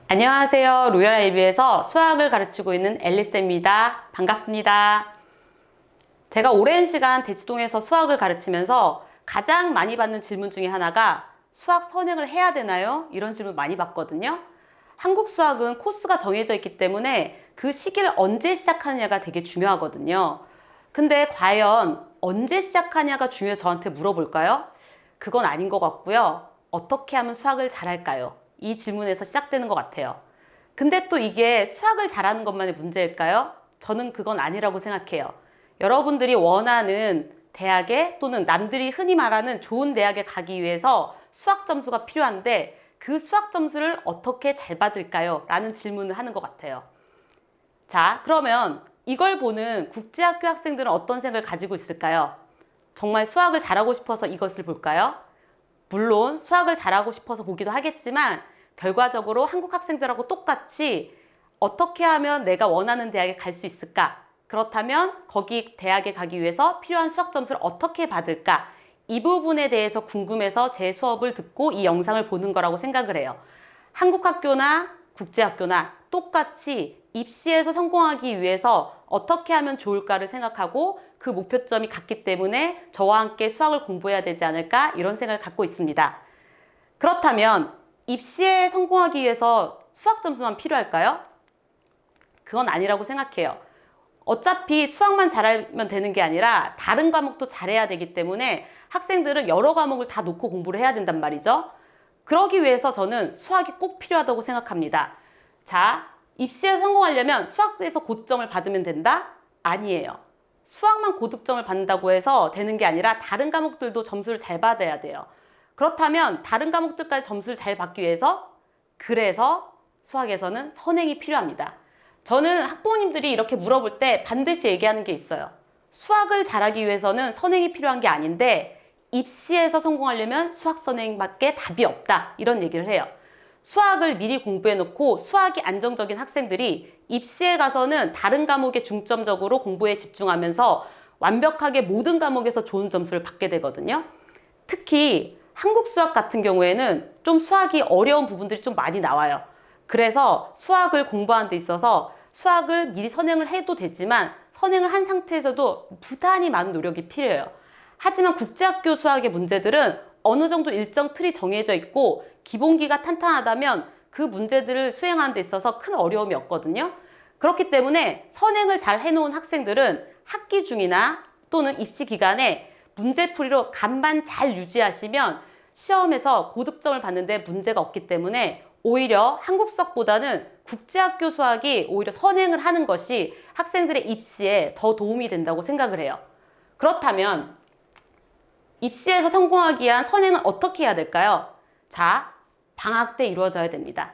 안녕하세요. 로열 IB에서 수학을 가르치고 있는 앨리스입니다. 반갑습니다. 제가 오랜 시간 대치동에서 수학을 가르치면서 가장 많이 받는 질문 중에 하나가 수학 선행을 해야 되나요? 이런 질문 많이 받거든요. 한국 수학은 코스가 정해져 있기 때문에 그 시기를 언제 시작하느냐가 되게 중요하거든요. 근데 과연 언제 시작하냐가 중요해서 저한테 물어볼까요? 그건 아닌 것 같고요. 어떻게 하면 수학을 잘할까요? 이 질문에서 시작되는 것 같아요. 근데 또 이게 수학을 잘하는 것만의 문제일까요? 저는 그건 아니라고 생각해요. 여러분들이 원하는 대학에 또는 남들이 흔히 말하는 좋은 대학에 가기 위해서 수학 점수가 필요한데 그 수학 점수를 어떻게 잘 받을까요? 라는 질문을 하는 것 같아요. 자, 그러면 이걸 보는 국제학교 학생들은 어떤 생각을 가지고 있을까요? 정말 수학을 잘하고 싶어서 이것을 볼까요? 물론 수학을 잘하고 싶어서 보기도 하겠지만 결과적으로 한국 학생들하고 똑같이 어떻게 하면 내가 원하는 대학에 갈 수 있을까? 그렇다면 거기 대학에 가기 위해서 필요한 수학 점수를 어떻게 받을까? 이 부분에 대해서 궁금해서 제 수업을 듣고 이 영상을 보는 거라고 생각을 해요. 한국 학교나 국제학교나 똑같이 입시에서 성공하기 위해서 어떻게 하면 좋을까를 생각하고 그 목표점이 같기 때문에 저와 함께 수학을 공부해야 되지 않을까 이런 생각을 갖고 있습니다. 그렇다면 입시에 성공하기 위해서 수학 점수만 필요할까요? 그건 아니라고 생각해요. 어차피 수학만 잘하면 되는 게 아니라 다른 과목도 잘해야 되기 때문에 학생들은 여러 과목을 다 놓고 공부를 해야 된단 말이죠. 그러기 위해서 저는 수학이 꼭 필요하다고 생각합니다. 자, 입시에 성공하려면 수학에서 고점을 받으면 된다? 아니에요. 수학만 고득점을 받는다고 해서 되는 게 아니라 다른 과목들도 점수를 잘 받아야 돼요. 그렇다면 다른 과목들까지 점수를 잘 받기 위해서 그래서 수학에서는 선행이 필요합니다. 저는 학부모님들이 이렇게 물어볼 때 반드시 얘기하는 게 있어요. 수학을 잘하기 위해서는 선행이 필요한 게 아닌데 입시에서 성공하려면 수학 선행밖에 답이 없다. 이런 얘기를 해요. 수학을 미리 공부해 놓고 수학이 안정적인 학생들이 입시에 가서는 다른 과목에 중점적으로 공부에 집중하면서 완벽하게 모든 과목에서 좋은 점수를 받게 되거든요. 특히 한국 수학 같은 경우에는 좀 수학이 어려운 부분들이 좀 많이 나와요. 그래서 수학을 공부하는 데 있어서 수학을 미리 선행을 해도 되지만 선행을 한 상태에서도 부단히 많은 노력이 필요해요. 하지만 국제학교 수학의 문제들은 어느 정도 일정 틀이 정해져 있고 기본기가 탄탄하다면 그 문제들을 수행하는 데 있어서 큰 어려움이 없거든요. 그렇기 때문에 선행을 잘 해놓은 학생들은 학기 중이나 또는 입시 기간에 문제풀이로 감만 잘 유지하시면 시험에서 고득점을 받는데 문제가 없기 때문에 오히려 한국 수학보다는 국제학교 수학이 오히려 선행을 하는 것이 학생들의 입시에 더 도움이 된다고 생각을 해요. 그렇다면 입시에서 성공하기 위한 선행은 어떻게 해야 될까요? 자, 방학 때 이루어져야 됩니다.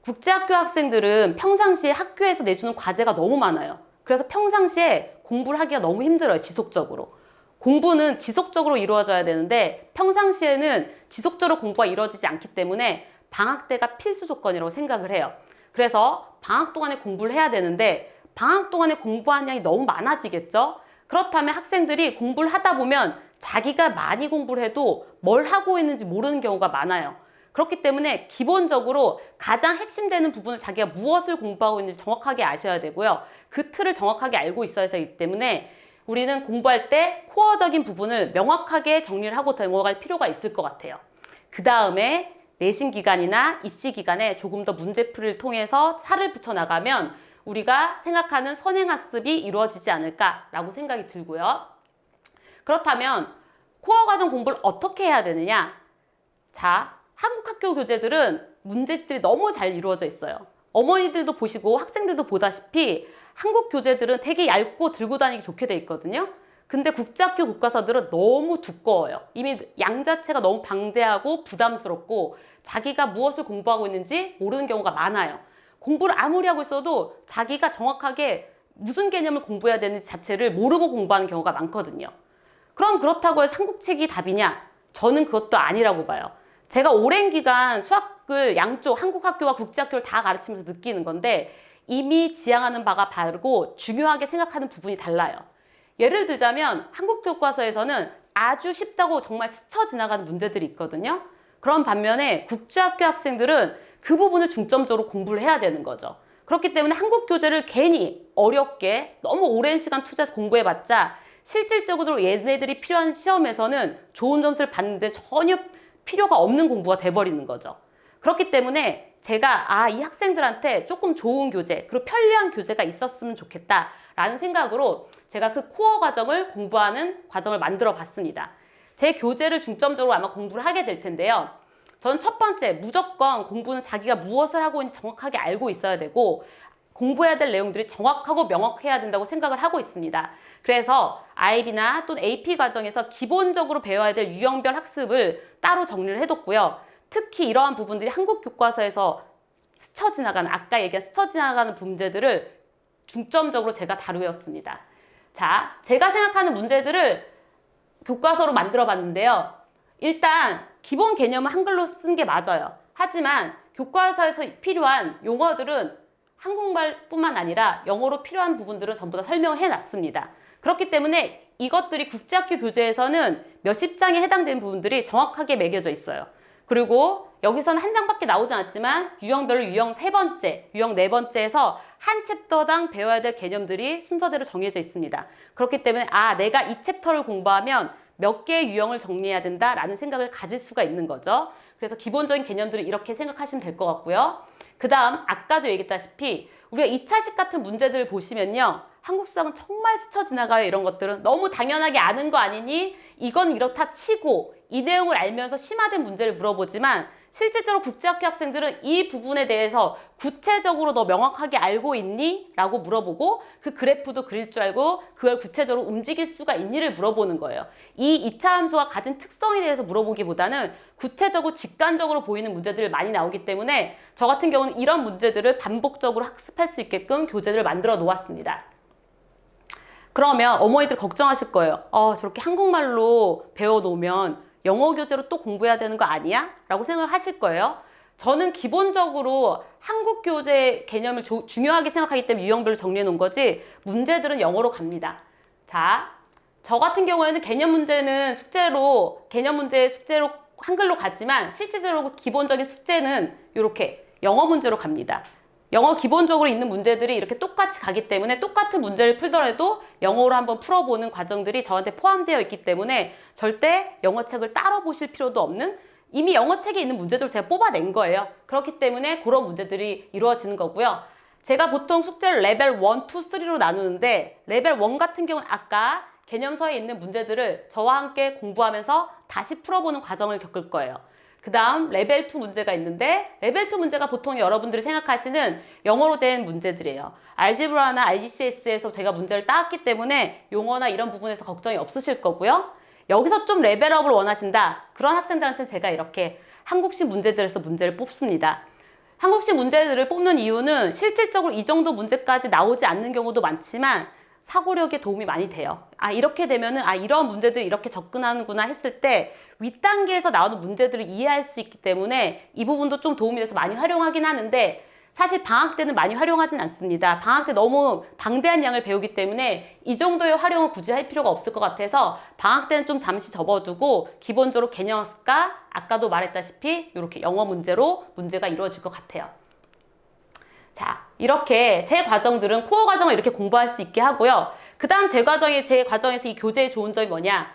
국제학교 학생들은 평상시에 학교에서 내주는 과제가 너무 많아요. 그래서 평상시에 공부를 하기가 너무 힘들어요, 지속적으로. 공부는 지속적으로 이루어져야 되는데 평상시에는 지속적으로 공부가 이루어지지 않기 때문에 방학 때가 필수 조건이라고 생각을 해요. 그래서 방학 동안에 공부를 해야 되는데 방학 동안에 공부하는 양이 너무 많아지겠죠? 그렇다면 학생들이 공부를 하다 보면 자기가 많이 공부를 해도 뭘 하고 있는지 모르는 경우가 많아요. 그렇기 때문에 기본적으로 가장 핵심되는 부분을 자기가 무엇을 공부하고 있는지 정확하게 아셔야 되고요. 그 틀을 정확하게 알고 있어야 되기 때문에 우리는 공부할 때 코어적인 부분을 명확하게 정리를 하고 넘어갈 필요가 있을 것 같아요. 그 다음에 내신 기간이나 입시 기간에 조금 더 문제풀이를 통해서 살을 붙여나가면 우리가 생각하는 선행학습이 이루어지지 않을까라고 생각이 들고요. 그렇다면 코어 과정 공부를 어떻게 해야 되느냐? 자, 한국 학교 교재들은 문제들이 너무 잘 이루어져 있어요. 어머니들도 보시고 학생들도 보다시피 한국 교재들은 되게 얇고 들고 다니기 좋게 돼 있거든요. 근데 국제학교 교과서들은 너무 두꺼워요. 이미 양 자체가 너무 방대하고 부담스럽고 자기가 무엇을 공부하고 있는지 모르는 경우가 많아요. 공부를 아무리 하고 있어도 자기가 정확하게 무슨 개념을 공부해야 되는지 자체를 모르고 공부하는 경우가 많거든요. 그럼 그렇다고 해서 한국책이 답이냐? 저는 그것도 아니라고 봐요. 제가 오랜 기간 수학을 양쪽 한국 학교와 국제학교를 다 가르치면서 느끼는 건데 이미 지향하는 바가 다르고 중요하게 생각하는 부분이 달라요. 예를 들자면 한국 교과서에서는 아주 쉽다고 정말 스쳐 지나가는 문제들이 있거든요. 그런 반면에 국제학교 학생들은 그 부분을 중점적으로 공부를 해야 되는 거죠. 그렇기 때문에 한국 교재를 괜히 어렵게 너무 오랜 시간 투자해서 공부해봤자 실질적으로 얘네들이 필요한 시험에서는 좋은 점수를 받는데 전혀 필요가 없는 공부가 돼버리는 거죠. 그렇기 때문에 제가 이 학생들한테 조금 좋은 교재 그리고 편리한 교재가 있었으면 좋겠다라는 생각으로 제가 그 코어 과정을 공부하는 과정을 만들어 봤습니다. 제 교재를 중점적으로 아마 공부를 하게 될 텐데요. 저는 첫 번째, 무조건 공부는 자기가 무엇을 하고 있는지 정확하게 알고 있어야 되고 공부해야 될 내용들이 정확하고 명확해야 된다고 생각을 하고 있습니다. 그래서 IB나 또는 AP 과정에서 기본적으로 배워야 될 유형별 학습을 따로 정리를 해뒀고요. 특히 이러한 부분들이 한국 교과서에서 스쳐 지나가는, 아까 얘기한 스쳐 지나가는 문제들을 중점적으로 제가 다루었습니다. 자, 제가 생각하는 문제들을 교과서로 만들어 봤는데요. 일단 기본 개념은 한글로 쓴 게 맞아요. 하지만 교과서에서 필요한 용어들은 한국말뿐만 아니라 영어로 필요한 부분들은 전부 다 설명을 해놨습니다. 그렇기 때문에 이것들이 국제학교 교재에서는 몇십 장에 해당되는 부분들이 정확하게 매겨져 있어요. 그리고 여기서는 한 장밖에 나오지 않았지만 유형별로 유형 3번째, 유형 4번째에서 한 챕터당 배워야 될 개념들이 순서대로 정해져 있습니다. 그렇기 때문에 내가 이 챕터를 공부하면 몇 개의 유형을 정리해야 된다라는 생각을 가질 수가 있는 거죠. 그래서 기본적인 개념들을 이렇게 생각하시면 될 것 같고요. 그 다음 아까도 얘기했다시피 우리가 2차식 같은 문제들을 보시면요. 한국 수학은 정말 스쳐 지나가요. 이런 것들은 너무 당연하게 아는 거 아니니 이건 이렇다 치고 이 내용을 알면서 심화된 문제를 물어보지만 실질적으로 국제학교 학생들은 이 부분에 대해서 구체적으로 너 명확하게 알고 있니? 라고 물어보고 그 그래프도 그릴 줄 알고 그걸 구체적으로 움직일 수가 있니를 물어보는 거예요. 이 2차 함수가 가진 특성에 대해서 물어보기보다는 구체적으로 직관적으로 보이는 문제들이 많이 나오기 때문에 저 같은 경우는 이런 문제들을 반복적으로 학습할 수 있게끔 교재를 만들어 놓았습니다. 그러면 어머니들 걱정하실 거예요. 저렇게 한국말로 배워놓으면 영어 교재로 또 공부해야 되는 거 아니야? 라고 생각을 하실 거예요. 저는 기본적으로 한국 교재 개념을 중요하게 생각하기 때문에 유형별로 정리해 놓은 거지 문제들은 영어로 갑니다. 자, 저 같은 경우에는 개념 문제는 개념 문제 숙제로 한글로 가지만 실질적으로 기본적인 숙제는 이렇게 영어 문제로 갑니다. 영어 기본적으로 있는 문제들이 이렇게 똑같이 가기 때문에 똑같은 문제를 풀더라도 영어로 한번 풀어보는 과정들이 저한테 포함되어 있기 때문에 절대 영어책을 따로 보실 필요도 없는 이미 영어책에 있는 문제들을 제가 뽑아낸 거예요. 그렇기 때문에 그런 문제들이 이루어지는 거고요. 제가 보통 숙제를 레벨 1, 2, 3로 나누는데 레벨 1 같은 경우는 아까 개념서에 있는 문제들을 저와 함께 공부하면서 다시 풀어보는 과정을 겪을 거예요. 그 다음 레벨 2 문제가 있는데 레벨 2 문제가 보통 여러분들이 생각하시는 영어로 된 문제들이에요. 알지브라나 IGCS에서 제가 문제를 따왔기 때문에 용어나 이런 부분에서 걱정이 없으실 거고요. 여기서 좀 레벨업을 원하신다. 그런 학생들한테는 제가 이렇게 한국식 문제들에서 문제를 뽑습니다. 한국식 문제들을 뽑는 이유는 실질적으로 이 정도 문제까지 나오지 않는 경우도 많지만 사고력에 도움이 많이 돼요. 이렇게 되면은 이런 문제들이 이렇게 접근하는구나 했을 때 윗단계에서 나오는 문제들을 이해할 수 있기 때문에 이 부분도 좀 도움이 돼서 많이 활용하긴 하는데 사실 방학 때는 많이 활용하진 않습니다. 방학 때 너무 방대한 양을 배우기 때문에 이 정도의 활용을 굳이 할 필요가 없을 것 같아서 방학 때는 좀 잠시 접어두고 기본적으로 개념학습과 아까도 말했다시피 이렇게 영어 문제로 문제가 이루어질 것 같아요. 자, 이렇게 제 과정들은 코어 과정을 이렇게 공부할 수 있게 하고요. 그 다음 제 과정에서 이 교재의 좋은 점이 뭐냐?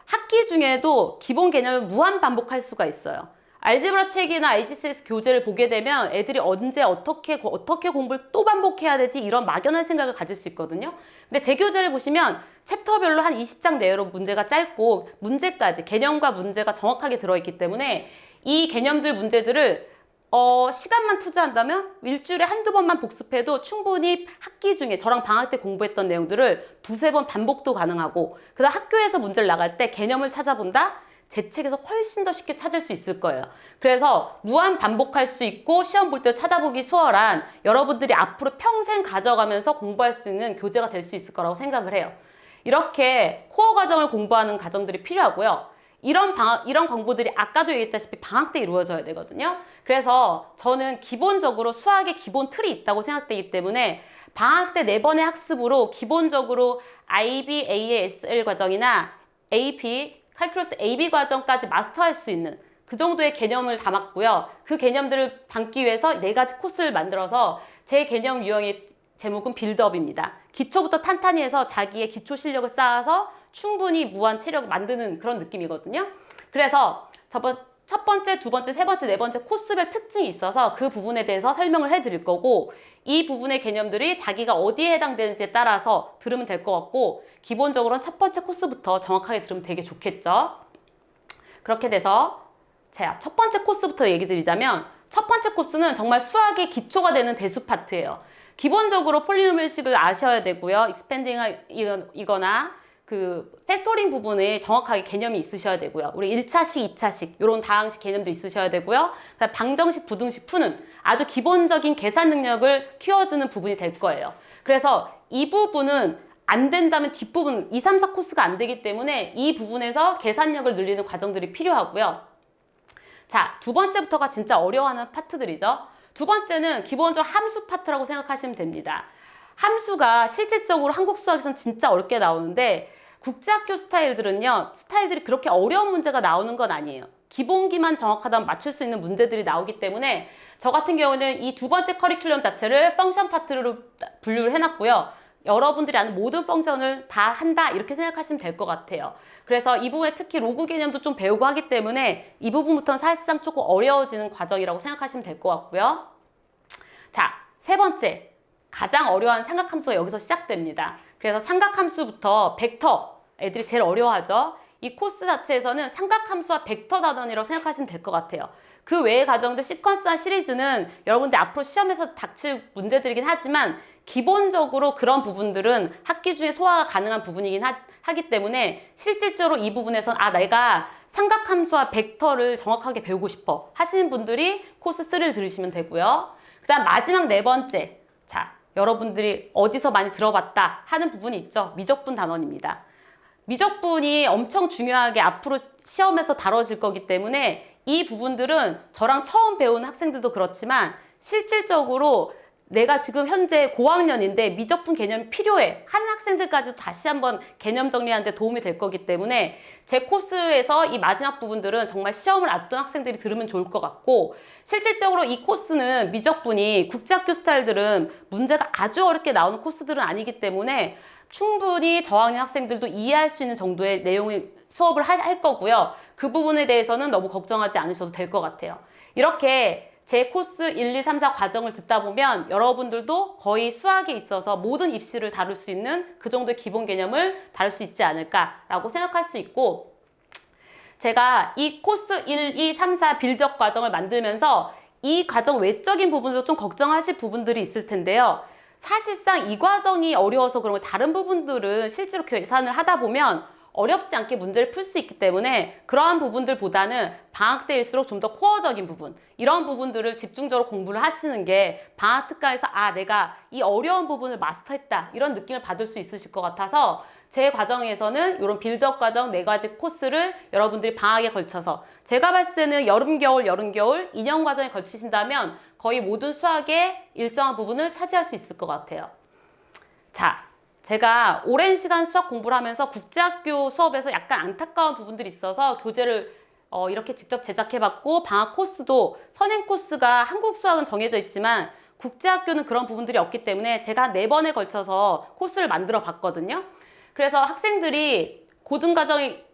학기 중에도 기본 개념을 무한 반복할 수가 있어요. 알제브라 책이나 IGCS 교재를 보게 되면 애들이 언제 어떻게 공부를 또 반복해야 되지? 이런 막연한 생각을 가질 수 있거든요. 근데 제 교재를 보시면 챕터별로 한 20장 내로 문제가 짧고 문제까지 개념과 문제가 정확하게 들어있기 때문에 이 개념들 문제들을 시간만 투자한다면 일주일에 한두 번만 복습해도 충분히 학기 중에 저랑 방학 때 공부했던 내용들을 두세 번 반복도 가능하고 그다음 학교에서 문제를 나갈 때 개념을 찾아본다? 제 책에서 훨씬 더 쉽게 찾을 수 있을 거예요. 그래서 무한 반복할 수 있고 시험 볼 때 찾아보기 수월한 여러분들이 앞으로 평생 가져가면서 공부할 수 있는 교재가 될 수 있을 거라고 생각을 해요. 이렇게 코어 과정을 공부하는 과정들이 필요하고요. 이런 공부들이 아까도 얘기했다시피 방학 때 이루어져야 되거든요. 그래서 저는 기본적으로 수학의 기본 틀이 있다고 생각되기 때문에 방학 때 4번의 학습으로 기본적으로 IB, ASL 과정이나 AP, 칼큘러스 AB 과정까지 마스터할 수 있는 그 정도의 개념을 담았고요. 그 개념들을 담기 위해서 4가지 코스를 만들어서 제 개념 유형의 제목은 빌드업입니다. 기초부터 탄탄히 해서 자기의 기초 실력을 쌓아서 충분히 무한 체력을 만드는 그런 느낌이거든요. 그래서 첫 번째, 두 번째, 세 번째, 네 번째 코스별 특징이 있어서 그 부분에 대해서 설명을 해드릴 거고, 이 부분의 개념들이 자기가 어디에 해당되는지에 따라서 들으면 될 것 같고, 기본적으로는 첫 번째 코스부터 정확하게 들으면 되게 좋겠죠. 그렇게 돼서 자, 첫 번째 코스부터 얘기 드리자면, 첫 번째 코스는 정말 수학의 기초가 되는 대수 파트예요. 기본적으로 폴리노미얼식을 아셔야 되고요. 익스펜딩이거나 그 팩토링 부분에 정확하게 개념이 있으셔야 되고요. 우리 1차식, 2차식 이런 다항식 개념도 있으셔야 되고요. 방정식, 부등식 푸는 아주 기본적인 계산 능력을 키워주는 부분이 될 거예요. 그래서 이 부분은 안 된다면 뒷부분 2, 3, 4 코스가 안 되기 때문에 이 부분에서 계산력을 늘리는 과정들이 필요하고요. 자, 두 번째부터가 진짜 어려워하는 파트들이죠. 두 번째는 기본적으로 함수 파트라고 생각하시면 됩니다. 함수가 실질적으로 한국 수학에서는 진짜 어렵게 나오는데, 국제학교 스타일들이 그렇게 어려운 문제가 나오는 건 아니에요. 기본기만 정확하다면 맞출 수 있는 문제들이 나오기 때문에 저 같은 경우는 이 두 번째 커리큘럼 자체를 펑션 파트로 분류를 해놨고요. 여러분들이 아는 모든 펑션을 다 한다 이렇게 생각하시면 될 것 같아요. 그래서 이 부분에 특히 로그 개념도 좀 배우고 하기 때문에 이 부분부터는 사실상 조금 어려워지는 과정이라고 생각하시면 될 것 같고요. 자, 세 번째, 가장 어려워하는 삼각함수가 여기서 시작됩니다. 그래서 삼각함수부터 벡터, 애들이 제일 어려워하죠. 이 코스 자체에서는 삼각함수와 벡터 단원이라고 생각하시면 될 것 같아요. 그 외의 과정들 시퀀스한 시리즈는 여러분들 앞으로 시험에서 닥칠 문제들이긴 하지만 기본적으로 그런 부분들은 학기 중에 소화가 가능한 부분이긴 하기 때문에 실질적으로 이 부분에서는 내가 삼각함수와 벡터를 정확하게 배우고 싶어 하시는 분들이 코스 3를 들으시면 되고요. 그 다음 마지막 네 번째, 자, 여러분들이 어디서 많이 들어봤다 하는 부분이 있죠. 미적분 단원입니다. 미적분이 엄청 중요하게 앞으로 시험에서 다뤄질 거기 때문에 이 부분들은 저랑 처음 배우는 학생들도 그렇지만 실질적으로 내가 지금 현재 고학년인데 미적분 개념이 필요해 하는 학생들까지도 다시 한번 개념 정리하는 데 도움이 될 거기 때문에 제 코스에서 이 마지막 부분들은 정말 시험을 앞둔 학생들이 들으면 좋을 것 같고, 실질적으로 이 코스는 미적분이 국제학교 스타일들은 문제가 아주 어렵게 나오는 코스들은 아니기 때문에 충분히 저학년 학생들도 이해할 수 있는 정도의 내용의 수업을 할 거고요. 그 부분에 대해서는 너무 걱정하지 않으셔도 될 것 같아요. 이렇게 제 코스 1, 2, 3, 4 과정을 듣다 보면 여러분들도 거의 수학에 있어서 모든 입시를 다룰 수 있는 그 정도의 기본 개념을 다룰 수 있지 않을까라고 생각할 수 있고, 제가 이 코스 1, 2, 3, 4 빌드업 과정을 만들면서 이 과정 외적인 부분도 좀 걱정하실 부분들이 있을 텐데요. 사실상 이 과정이 어려워서 그러면 다른 부분들은 실제로 계산을 하다 보면 어렵지 않게 문제를 풀 수 있기 때문에 그러한 부분들보다는 방학 때일수록 좀 더 코어적인 부분, 이런 부분들을 집중적으로 공부를 하시는 게 방학 특강에서 내가 이 어려운 부분을 마스터했다 이런 느낌을 받을 수 있으실 것 같아서 제 과정에서는 이런 빌드업 과정 4가지 코스를 여러분들이 방학에 걸쳐서, 제가 봤을 때는 여름, 겨울, 2년 과정에 걸치신다면 거의 모든 수학의 일정한 부분을 차지할 수 있을 것 같아요. 자, 제가 오랜 시간 수학 공부를 하면서 국제학교 수업에서 약간 안타까운 부분들이 있어서 교재를 이렇게 직접 제작해봤고, 방학 코스도 선행 코스가 한국 수학은 정해져 있지만 국제학교는 그런 부분들이 없기 때문에 제가 4번에 걸쳐서 코스를 만들어 봤거든요. 그래서 학생들이 고등과정에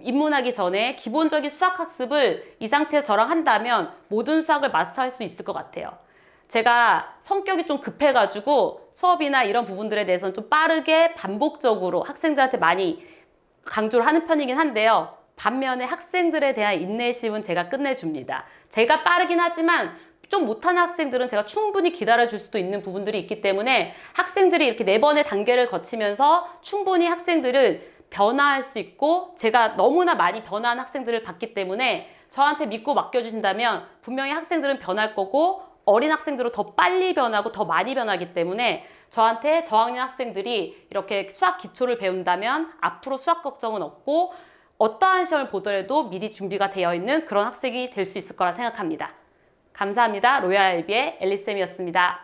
입문하기 전에 기본적인 수학 학습을 이 상태에서 저랑 한다면 모든 수학을 마스터할 수 있을 것 같아요. 제가 성격이 좀 급해가지고 수업이나 이런 부분들에 대해서는 좀 빠르게 반복적으로 학생들한테 많이 강조를 하는 편이긴 한데요. 반면에 학생들에 대한 인내심은 제가 끝내줍니다. 제가 빠르긴 하지만 좀 못하는 학생들은 제가 충분히 기다려줄 수도 있는 부분들이 있기 때문에 학생들이 이렇게 4번의 단계를 거치면서 충분히 학생들을 변화할 수 있고, 제가 너무나 많이 변화한 학생들을 봤기 때문에 저한테 믿고 맡겨주신다면 분명히 학생들은 변할 거고 어린 학생들은 더 빨리 변하고 더 많이 변하기 때문에 저한테 저학년 학생들이 이렇게 수학 기초를 배운다면 앞으로 수학 걱정은 없고 어떠한 시험을 보더라도 미리 준비가 되어 있는 그런 학생이 될 수 있을 거라 생각합니다. 감사합니다. 로얄 알비의 엘리쌤이었습니다.